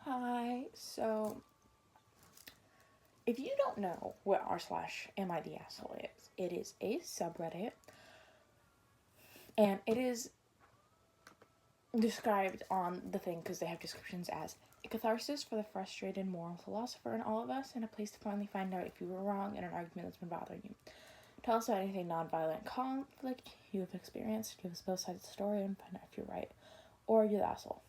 Hi, so if you don't know what r/AmITheAsshole is, it is a subreddit and it is described on the thing because they have descriptions as a catharsis for the frustrated moral philosopher in all of us and a place to finally find out if you were wrong in an argument that's been bothering you. Tell us about anything non-violent conflict you have experienced, give us both sides of the story and find out if you're right or you're the asshole.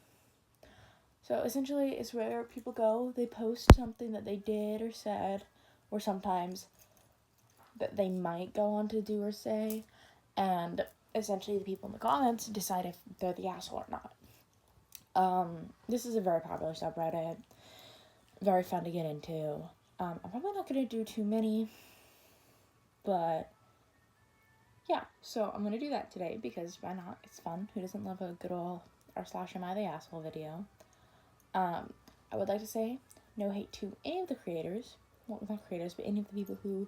So essentially, it's where people go, they post something that they did or said, or sometimes that they might go on to do or say, and essentially the people in the comments decide if they're the asshole or not. This is a very popular subreddit, very fun to get into. I'm probably not going to do too many, but yeah, so I'm going to do that today because why not? It's fun. Who doesn't love a good old r/AmITheAsshole video? I would like to say no hate to any of the creators. Well, not creators, but any of the people who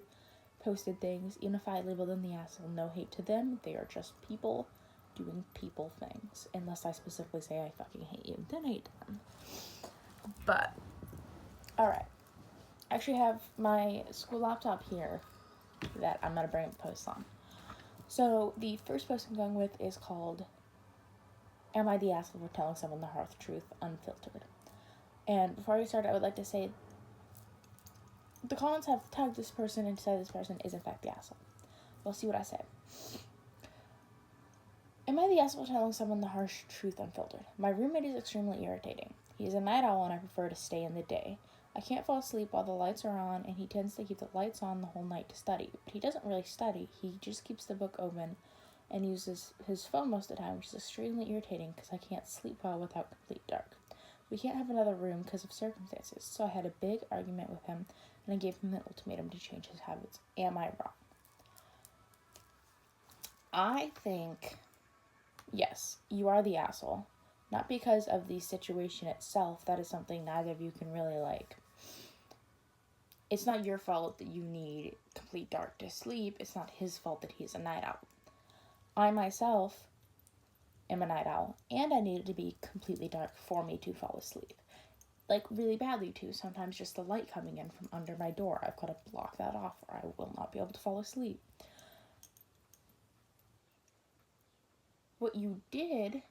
posted things. Even if I label them the asshole, no hate to them. They are just people doing people things. Unless I specifically say I fucking hate you, then hate them. But, alright. I actually have my school laptop here that I'm going to bring up posts on. So, the first post I'm going with is called Am I the Asshole for Telling Someone the Hard Truth Unfiltered? And before I get started, I would like to say the comments have tagged this person and said this person is in fact the asshole. We'll see what I say. Am I the asshole telling someone the harsh truth unfiltered? My roommate is extremely irritating. He is a night owl and I prefer to stay in the day. I can't fall asleep while the lights are on and he tends to keep the lights on the whole night to study. But he doesn't really study, he just keeps the book open and uses his phone most of the time, which is extremely irritating because I can't sleep well without complete dark. We can't have another room because of circumstances, so I had a big argument with him and I gave him an ultimatum to change his habits. Am I wrong? I think, yes, you are the asshole. Not because of the situation itself. That is something neither of you can really like. It's not your fault that you need complete dark to sleep. It's not his fault that he's a night owl. I myself am a night owl, and I need it to be completely dark for me to fall asleep. Like, really badly, too. Sometimes just the light coming in from under my door. I've got to block that off, or I will not be able to fall asleep. What you did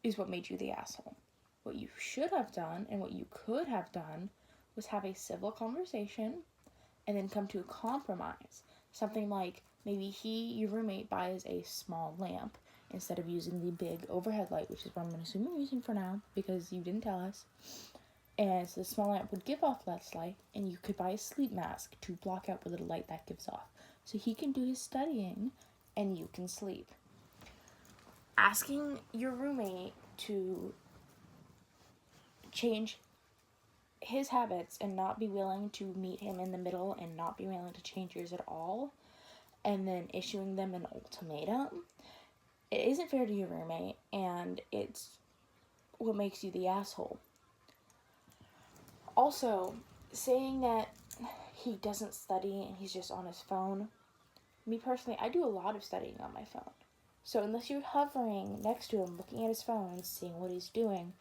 is what made you the asshole. What you should have done, and what you could have done, was have a civil conversation, and then come to a compromise. Something like, maybe your roommate, buys a small lamp, instead of using the big overhead light, which is what I'm going to assume you're using for now, because you didn't tell us. And so the small lamp would give off less light, and you could buy a sleep mask to block out the little light that gives off. So he can do his studying, and you can sleep. Asking your roommate to change his habits and not be willing to meet him in the middle and not be willing to change yours at all, and then issuing them an ultimatum, it isn't fair to your roommate, and it's what makes you the asshole. Also, saying that he doesn't study and he's just on his phone, me personally, I do a lot of studying on my phone. So unless you're hovering next to him, looking at his phone and seeing what he's doing,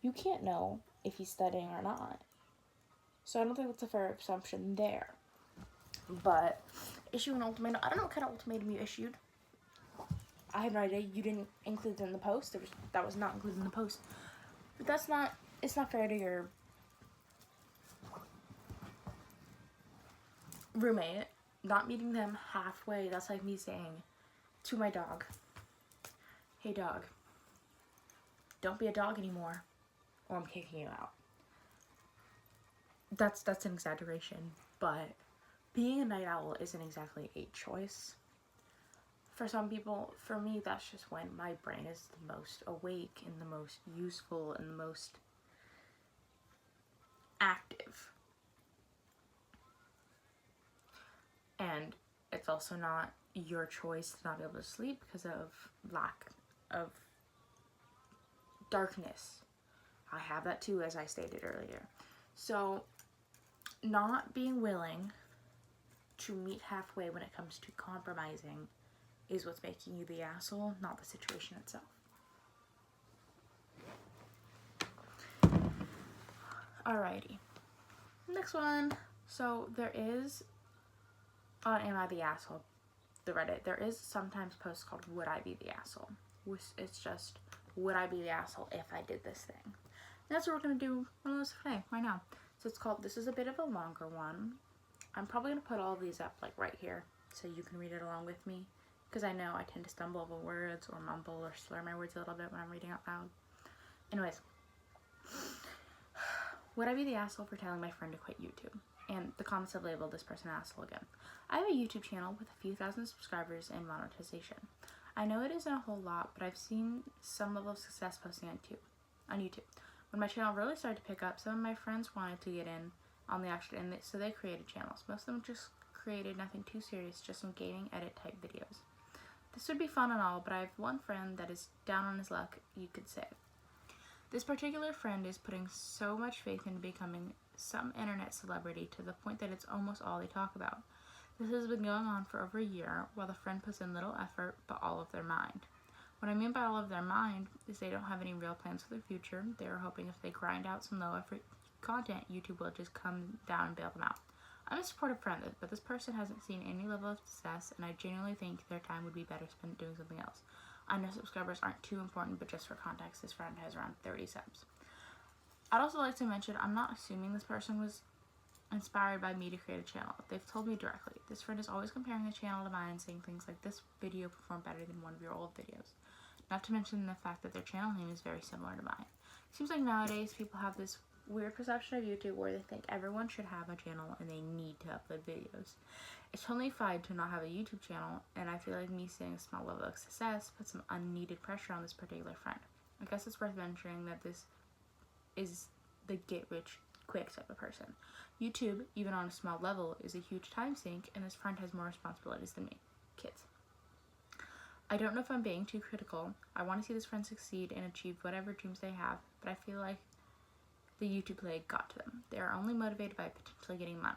you can't know if he's studying or not. So I don't think that's a fair assumption there. But issuing an ultimatum, I don't know what kind of ultimatum you issued. I have no idea. You didn't include it in the post. That was not included in the post. But it's not fair to your roommate. Not meeting them halfway. That's like me saying to my dog, hey dog, don't be a dog anymore, or I'm kicking you out. That's an exaggeration, but being a night owl isn't exactly a choice. For some people, for me, that's just when my brain is the most awake and the most useful and the most active. And it's also not your choice to not be able to sleep because of lack of darkness. I have that too, as I stated earlier. So, not being willing to meet halfway when it comes to compromising is what's making you the asshole, not the situation itself. Alrighty. Next one. So there is on Am I the Asshole, the Reddit, there is sometimes posts called Would I Be the Asshole? Which it's just, would I be the asshole if I did this thing? And that's what we're going to do one of those today, right now. So it's called, this is a bit of a longer one. I'm probably going to put all of these up like right here so you can read it along with me. Because I know I tend to stumble over words or mumble or slur my words a little bit when I'm reading out loud. Anyways. Would I be the asshole for telling my friend to quit YouTube? And the comments have labeled this person asshole again. I have a YouTube channel with a few thousand subscribers and monetization. I know it isn't a whole lot, but I've seen some level of success posting on YouTube. When my channel really started to pick up, some of my friends wanted to get in on the action, and so they created channels. Most of them just created nothing too serious, just some gaming edit type videos. This would be fun and all, but I have one friend that is down on his luck, you could say. This particular friend is putting so much faith into becoming some internet celebrity to the point that it's almost all they talk about. This has been going on for over a year, while the friend puts in little effort, but all of their mind. What I mean by all of their mind is they don't have any real plans for their future. They are hoping if they grind out some low effort content, YouTube will just come down and bail them out. I'm a supportive friend, but this person hasn't seen any level of success, and I genuinely think their time would be better spent doing something else. I know subscribers aren't too important, but just for context, this friend has around 30 subs. I'd also like to mention, I'm not assuming this person was inspired by me to create a channel. They've told me directly. This friend is always comparing the channel to mine, saying things like, this video performed better than one of your old videos. Not to mention the fact that their channel name is very similar to mine. Seems like nowadays people have this weird perception of YouTube where they think everyone should have a channel and they need to upload videos. It's totally fine to not have a YouTube channel, and I feel like me seeing a small level of success put some unneeded pressure on this particular friend. I guess it's worth mentioning that this is the get-rich-quick type of person. YouTube, even on a small level, is a huge time sink, and this friend has more responsibilities than me. Kids. I don't know if I'm being too critical. I want to see this friend succeed and achieve whatever dreams they have, but I feel like the YouTube plague got to them. They are only motivated by potentially getting money.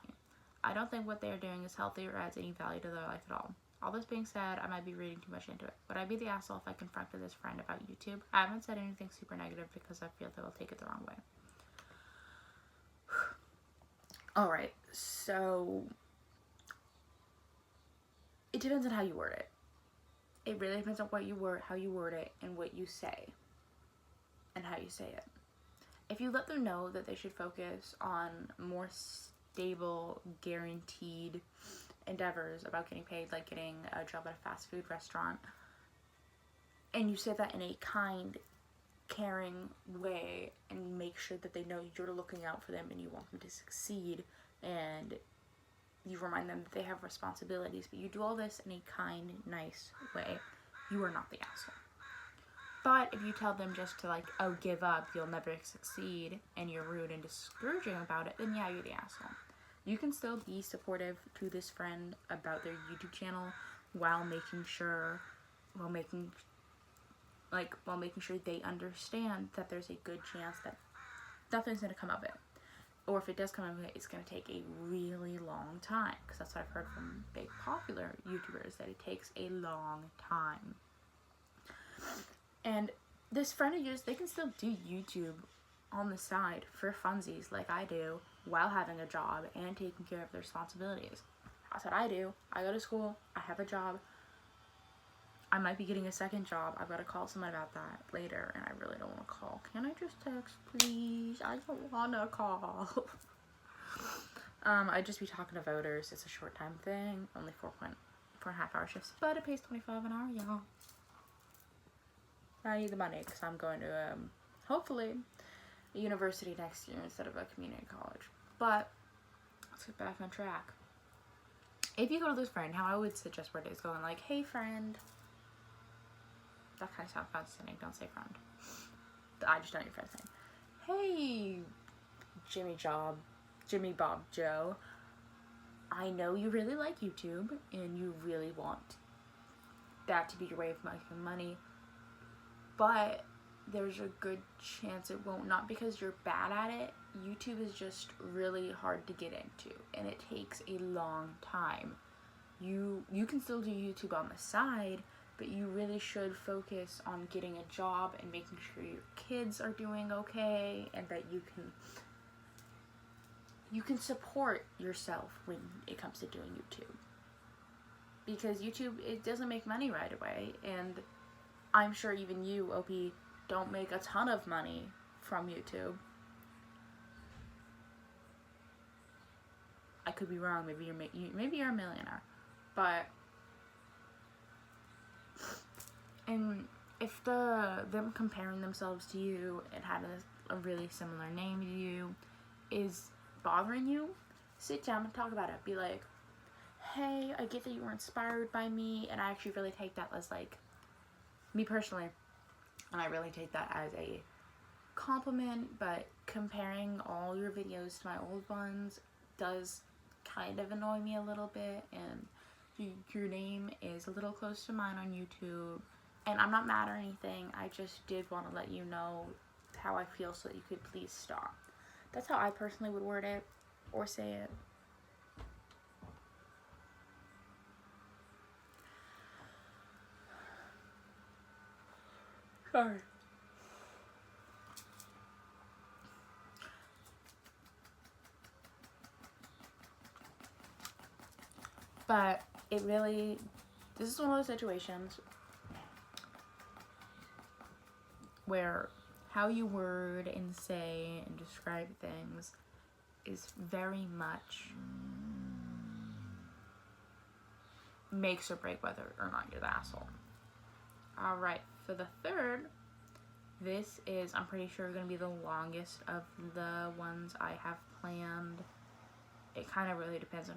I don't think what they are doing is healthy or adds any value to their life at all. All this being said, I might be reading too much into it. Would I be the asshole if I confronted this friend about YouTube? I haven't said anything super negative because I feel they will take it the wrong way. Alright, so it depends on how you word it. It really depends on what you word, how you word it, and what you say, and how you say it. If you let them know that they should focus on more stable, guaranteed endeavors about getting paid, like getting a job at a fast food restaurant, and you say that in a kind, caring way, and make sure that they know you're looking out for them and you want them to succeed, and you remind them that they have responsibilities, but you do all this in a kind, nice way, you are not the asshole. But if you tell them just to like, oh, give up, you'll never succeed, and you're rude and discouraging about it, then yeah, you're the asshole. You can still be supportive to this friend about their YouTube channel while making sure they understand that there's a good chance that nothing's going to come of it. Or if it does come of it, it's going to take a really long time. Because that's what I've heard from big popular YouTubers, that it takes a long time. And this friend of yours, they can still do YouTube on the side for funsies like I do while having a job and taking care of their responsibilities. That's what I do. I go to school, I have a job. I might be getting a second job. I've got to call someone about that later, and I really don't want to call. Can I just text, please? I don't want to call. I'd just be talking to voters. It's a short time thing, only 4.5 hour shifts, but it pays $25 an hour, y'all. I need the money because I'm going to, hopefully, a university next year instead of a community college. But let's get back on track. If you go to this friend, how I would suggest word is going like, hey friend. That kind of sounds fascinating. Don't say friend. I just know your friend's name. Hey, Jimmy Bob Joe. I know you really like YouTube and you really want that to be your way of making money, but there's a good chance it won't. Not because you're bad at it. YouTube is just really hard to get into, and it takes a long time. You can still do YouTube on the side, but you really should focus on getting a job and making sure your kids are doing okay, and that you can you can support yourself when it comes to doing YouTube. Because YouTube, it doesn't make money right away, and I'm sure even you, OP, don't make a ton of money from YouTube. I could be wrong. Maybe you're a millionaire, but and if them comparing themselves to you and having a really similar name to you is bothering you, sit down and talk about it. Be like, hey, I get that you were inspired by me, and I actually really take that as, like, me personally, and I really take that as a compliment, but comparing all your videos to my old ones does kind of annoy me a little bit, and your name is a little close to mine on YouTube, and I'm not mad or anything. I just did want to let you know how I feel so that you could please stop. That's how I personally would word it or say it. Sorry. But it really, this is one of those situations where how you word and say and describe things is very much makes or break whether or not you're the asshole. Alright, for the third, this is, I'm pretty sure, going to be the longest of the ones I have planned. It kind of really depends on,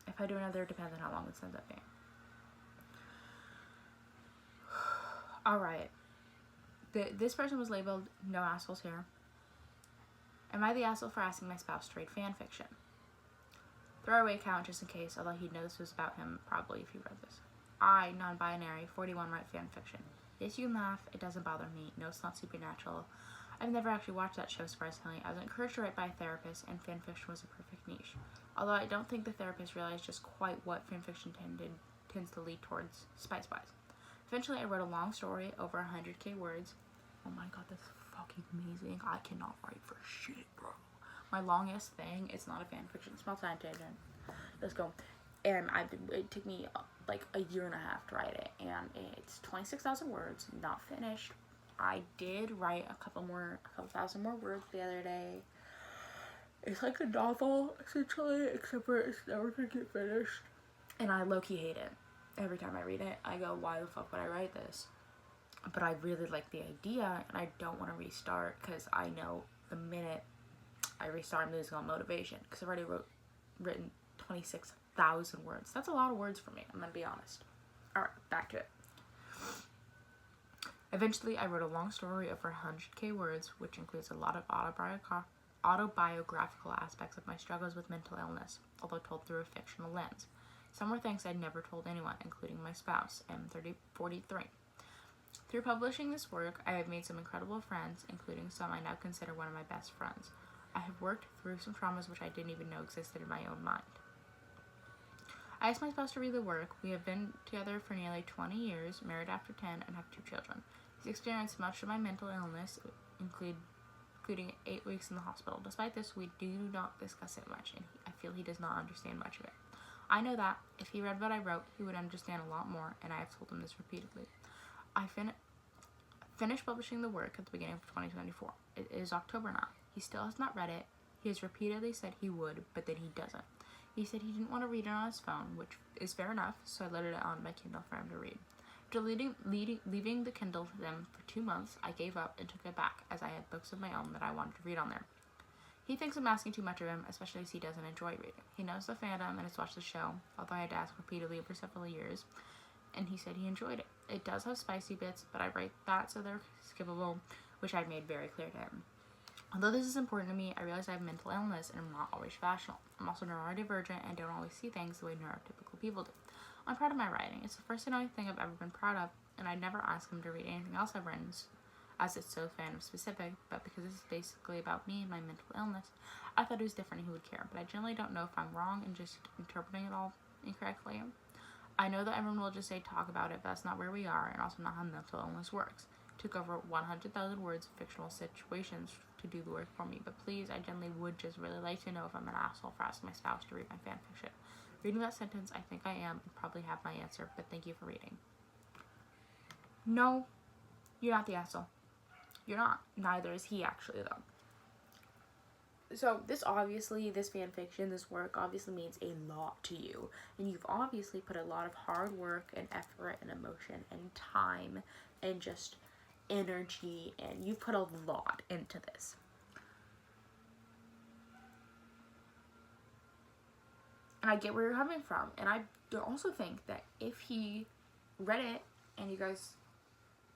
if I do another, it depends on how long this ends up being. Alright. This person was labeled no assholes here. Am I the asshole for asking my spouse to read fan fiction? Throwaway account just in case, although he'd know this was about him probably if he read this. I, non-binary, 41, write fan fiction. Yes, you can laugh. It doesn't bother me. No, it's not supernatural. I've never actually watched that show, surprisingly. I was encouraged to write by a therapist, and fan fiction was a perfect niche. Although I don't think the therapist realized just quite what fan fiction tends to lead towards spice-wise. Eventually, I wrote a long story, over 100k words. Oh my god, that's fucking amazing. I cannot write for shit, bro. My longest thing, it's not a fan fiction, small time tangent. Let's go. And it took me like a year and a half to write it, and it's 26,000 words, not finished. I did write a couple thousand more words the other day. It's like a novel, essentially, except for it's never gonna get finished. And I low-key hate it. Every time I read it, I go, why the fuck would I write this? But I really like the idea, and I don't want to restart, because I know the minute I restart, I'm losing all motivation, because I've already written 26,000 words. That's a lot of words for me, I'm gonna be honest. Alright, back to it. Eventually, I wrote a long story over 100k words, which includes a lot of autobiographical aspects of my struggles with mental illness, although told through a fictional lens. Some were things I'd never told anyone, including my spouse, M43. Through publishing this work, I have made some incredible friends, including some I now consider one of my best friends. I have worked through some traumas which I didn't even know existed in my own mind. I asked my spouse to read the work. We have been together for nearly 20 years, married after 10, and have 2 children. He's experienced much of my mental illness, including 8 weeks in the hospital. Despite this, we do not discuss it much, and I feel he does not understand much of it. I know that if he read what I wrote, he would understand a lot more, and I have told him this repeatedly. I finished publishing the work at the beginning of 2024. It is October now. He still has not read it. He has repeatedly said he would, but then he doesn't. He said he didn't want to read it on his phone, which is fair enough, so I let it on my Kindle for him to read. After leaving the Kindle to them for 2 months, I gave up and took it back, as I had books of my own that I wanted to read on there. He thinks I'm asking too much of him, especially as he doesn't enjoy reading. He knows the fandom and has watched the show, although I had to ask repeatedly over several years, and he said he enjoyed it. It does have spicy bits, but I write that so they're skippable, which I made very clear to him. Although this is important to me, I realize I have mental illness and I'm not always rational. I'm also neurodivergent and don't always see things the way neurotypical people do. I'm proud of my writing. It's the first and only thing I've ever been proud of, and I'd never ask him to read anything else I've written, as it's so fandom specific, but because this is basically about me and my mental illness, I thought it was different and he would care, but I generally don't know if I'm wrong and just interpreting it all incorrectly. I know that everyone will just say talk about it, but that's not where we are, and also not how mental illness works. to cover 100,000 words of fictional situations to do the work for me, but please, I genuinely would just really like to know if I'm an asshole for asking my spouse to read my fanfiction. Reading that sentence, I think I am, and probably have my answer, but thank you for reading. No, you're not the asshole. You're not. Neither is he, actually, though. So, this fanfiction, this work, obviously means a lot to you. And you've obviously put a lot of hard work and effort and emotion and time and just energy, and you put a lot into this. And I get where you're coming from. And I also think that if he read it and you guys,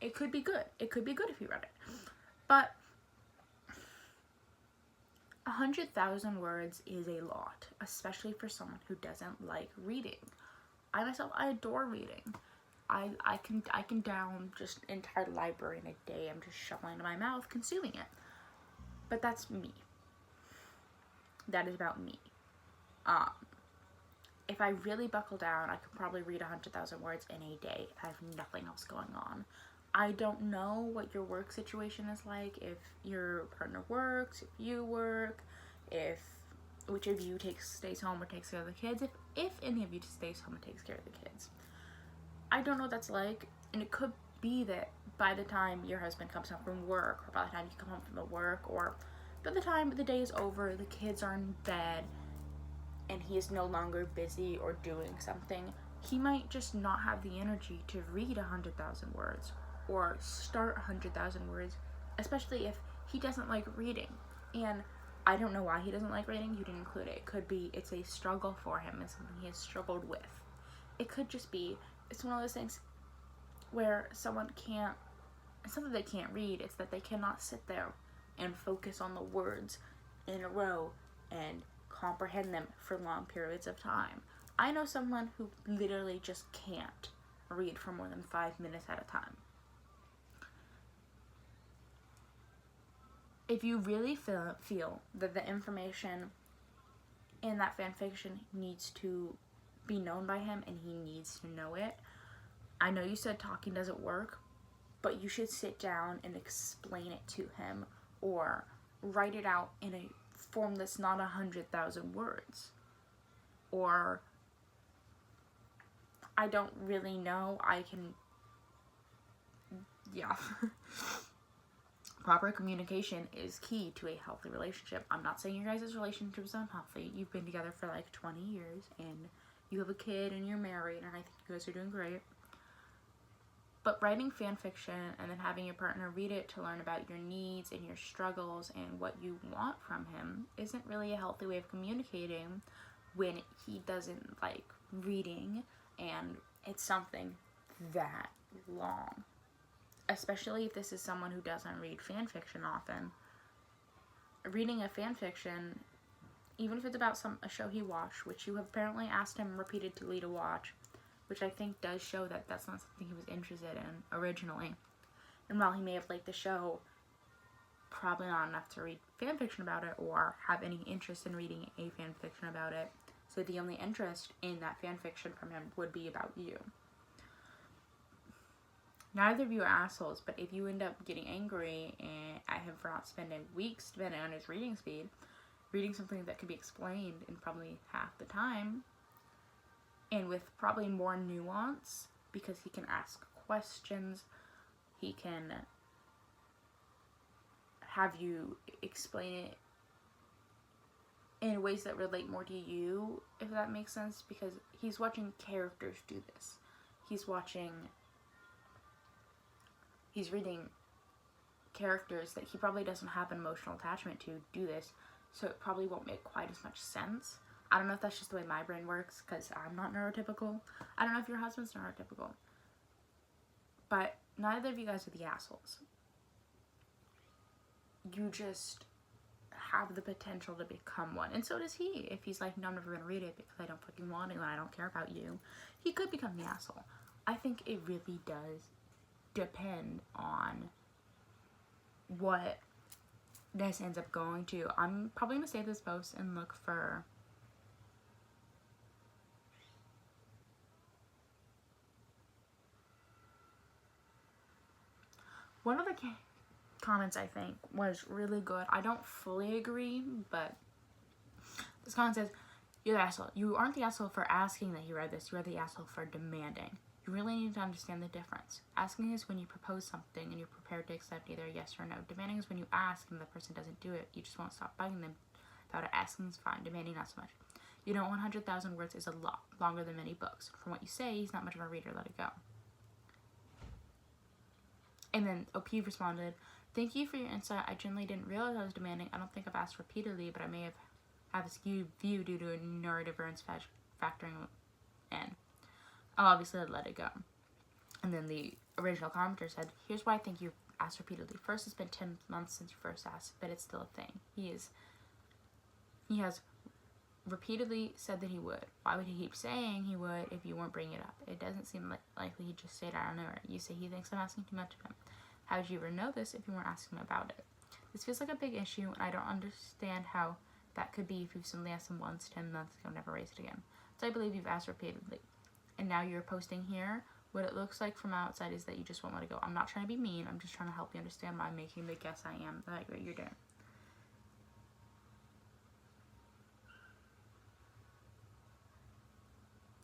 it could be good. It could be good if he read it. But 100,000 words is a lot, especially for someone who doesn't like reading. I myself, I adore reading. I can down just an entire library in a day. I'm just shoveling into my mouth, consuming it. But that's me. That is about me. If I really buckle down, I could probably read 100,000 words in a day. I have nothing else going on. I don't know what your work situation is like, if your partner works, if you work, if which of you stays home or takes care of the kids, if any of you stays home and takes care of the kids. I don't know what that's like, and it could be that by the time your husband comes home from work, or by the time you come home from the work, or by the time the day is over, the kids are in bed, and he is no longer busy or doing something, he might just not have the energy to read 100,000 words or start 100,000 words, especially if he doesn't like reading. And I don't know why he doesn't like reading. You didn't include it. It could be it's a struggle for him. It's something he has struggled with. It could just be it's one of those things where someone can't, it's not that they can't read, it's that they cannot sit there and focus on the words in a row and comprehend them for long periods of time. I know someone who literally just can't read for more than 5 minutes at a time. If you really feel that the information in that fanfiction needs to be known by him and he needs to know it, I know you said talking doesn't work, but you should sit down and explain it to him or write it out in a form that's not 100,000 words. Or, I don't really know, Proper communication is key to a healthy relationship. I'm not saying your guys' relationship is unhealthy. You've been together for like 20 years and you have a kid and you're married, and I think you guys are doing great. But writing fan fiction and then having your partner read it to learn about your needs and your struggles and what you want from him isn't really a healthy way of communicating when he doesn't like reading and it's something that long. Especially if this is someone who doesn't read fan fiction often. Reading a fan fiction, even if it's about a show he watched, which you have apparently asked him repeatedly to watch, which I think does show that that's not something he was interested in originally. And while he may have liked the show, probably not enough to read fanfiction about it or have any interest in reading a fanfiction about it. So the only interest in that fanfiction from him would be about you. Neither of you are assholes, but if you end up getting angry at him for not spending weeks depending on his reading speed, reading something that could be explained in probably half the time, and with probably more nuance, because he can ask questions, he can have you explain it in ways that relate more to you, if that makes sense, because he's watching characters do this. He's reading characters that he probably doesn't have an emotional attachment to do this, so it probably won't make quite as much sense. I don't know if that's just the way my brain works, because I'm not neurotypical. I don't know if your husband's neurotypical. But neither of you guys are the assholes. You just have the potential to become one. And so does he. If he's like, no, I'm never going to read it because I don't fucking want to and I don't care about you, he could become the asshole. I think it really does depend on what this ends up going to. I'm probably going to save this post and look for One of the comments, I think, was really good. I don't fully agree, but this comment says, "You're the asshole. You aren't the asshole for asking that he read this. You are the asshole for demanding. You really need to understand the difference. Asking is when you propose something and you're prepared to accept either a yes or a no. Demanding is when you ask and the person doesn't do it. You just won't stop bugging them. Without it, asking is fine. Demanding, not so much. You know, 100,000 words is a lot, longer than many books. From what you say, he's not much of a reader. Let it go." And then OP responded, "Thank you for your insight. I generally didn't realize I was demanding. I don't think I've asked repeatedly, but I may have a skewed view due to a neurodivergence factoring in. I'll obviously let it go." And then the original commenter said, "Here's why I think you've asked repeatedly. First, it's been 10 months since you first asked, but it's still a thing. He has repeatedly said that he would. Why would he keep saying he would if you weren't bringing it up? It doesn't seem likely he'd just say it out of nowhere. You say he thinks I'm asking too much of him. How would you ever know this if you weren't asking him about it? This feels like a big issue, and I don't understand how that could be if you've simply asked him once 10 months ago and never raised it again. So I believe you've asked repeatedly. And now you're posting here. What it looks like from outside is that you just won't let it go. I'm not trying to be mean. I'm just trying to help you understand why I'm making the guess I am, like what you're doing."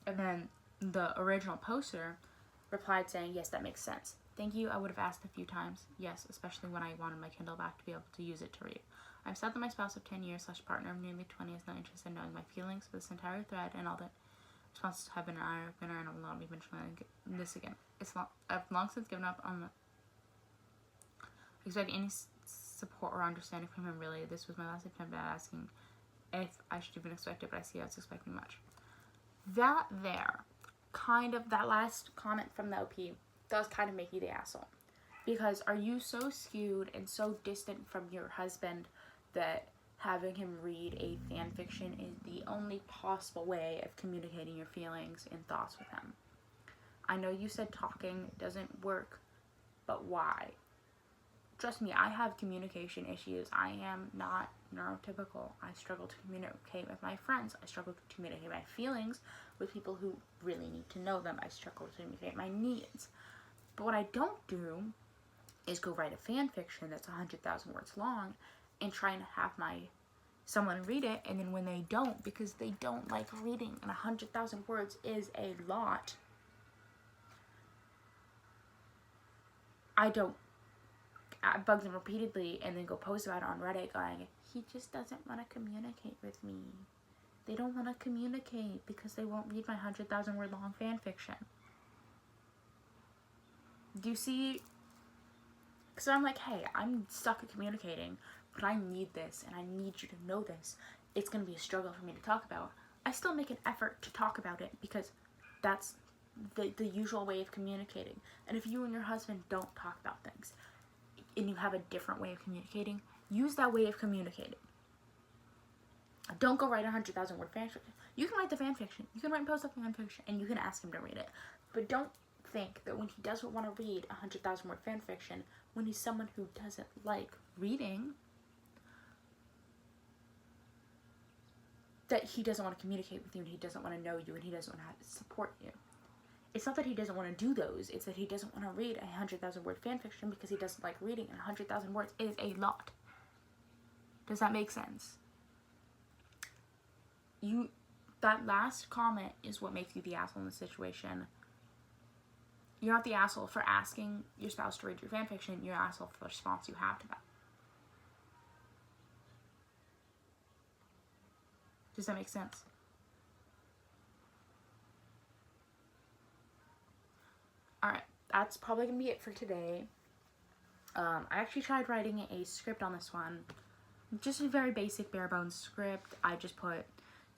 And then the original poster replied saying, "Yes, that makes sense. Thank you. I would have asked a few times. Yes, especially when I wanted my Kindle back to be able to use it to read. I'm sad that my spouse of 10 years / partner of nearly 20 is not interested in knowing my feelings for this entire thread, and all the responses have been an eye-opener, and I will not be mentioning this again. I've long since given up on expecting any support or understanding from him, really. This was my last attempt at asking if I should even expect it, but I see I was expecting much." That last comment from the OP does kind of make you the asshole. Because are you so skewed and so distant from your husband that having him read a fan fiction is the only possible way of communicating your feelings and thoughts with him? I know you said talking doesn't work, but why? Trust me, I have communication issues. I am not neurotypical. I struggle to communicate with my friends. I struggle to communicate my feelings with people who really need to know them. I struggle to communicate my needs. But what I don't do is go write a fan fiction that's 100,000 words long and try and have someone read it, and then when they don't, because they don't like reading, and 100,000 words is a lot, I don't bug them repeatedly and then go post about it on Reddit going, "He just doesn't want to communicate with me." They don't want to communicate because they won't read my 100,000 word long fan fiction. Do you see? Because I'm like, hey, I'm stuck at communicating, but I need this and I need you to know this. It's going to be a struggle for me to talk about. I still make an effort to talk about it because that's the usual way of communicating. And if you and your husband don't talk about things and you have a different way of communicating, use that way of communicating. Don't go write a 100,000 word fan fiction. You can write the fan fiction. You can write and post up the fan fiction and you can ask him to read it. But don't think that when he doesn't want to read a 100,000 word fan fiction, when he's someone who doesn't like reading, that he doesn't want to communicate with you and he doesn't want to know you and he doesn't want to support you. It's not that he doesn't want to do those, it's that he doesn't want to read a 100,000 word fan fiction because he doesn't like reading, and 100,000 words is a lot. Does that make sense? That last comment is what makes you the asshole in the situation. You're not the asshole for asking your spouse to read your fan fiction, you're the asshole for the response you have to that. Does that make sense? Alright, that's probably going to be it for today. I actually tried writing a script on this one. Just a very basic, bare bones script. I just put,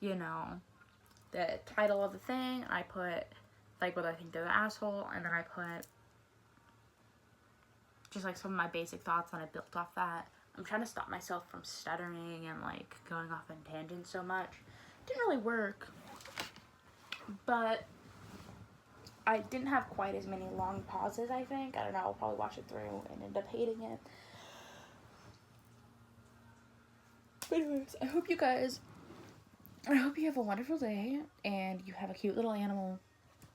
the title of the thing. I put, whether I think they're the asshole. And then I put just, some of my basic thoughts, and I built off that. I'm trying to stop myself from stuttering and, going off on tangents so much. Didn't really work. But I didn't have quite as many long pauses, I think. I don't know, I'll probably watch it through and end up hating it. But anyways, I hope you have a wonderful day, and you have a cute little animal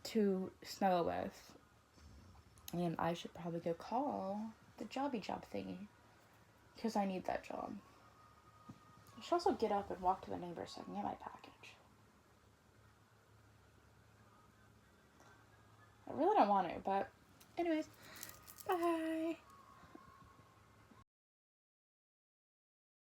to snuggle with. And I should probably go call the jobby job thingy. Because I need that job. I should also get up and walk to the neighbors so I can get my package. I really don't want to, but anyways, bye.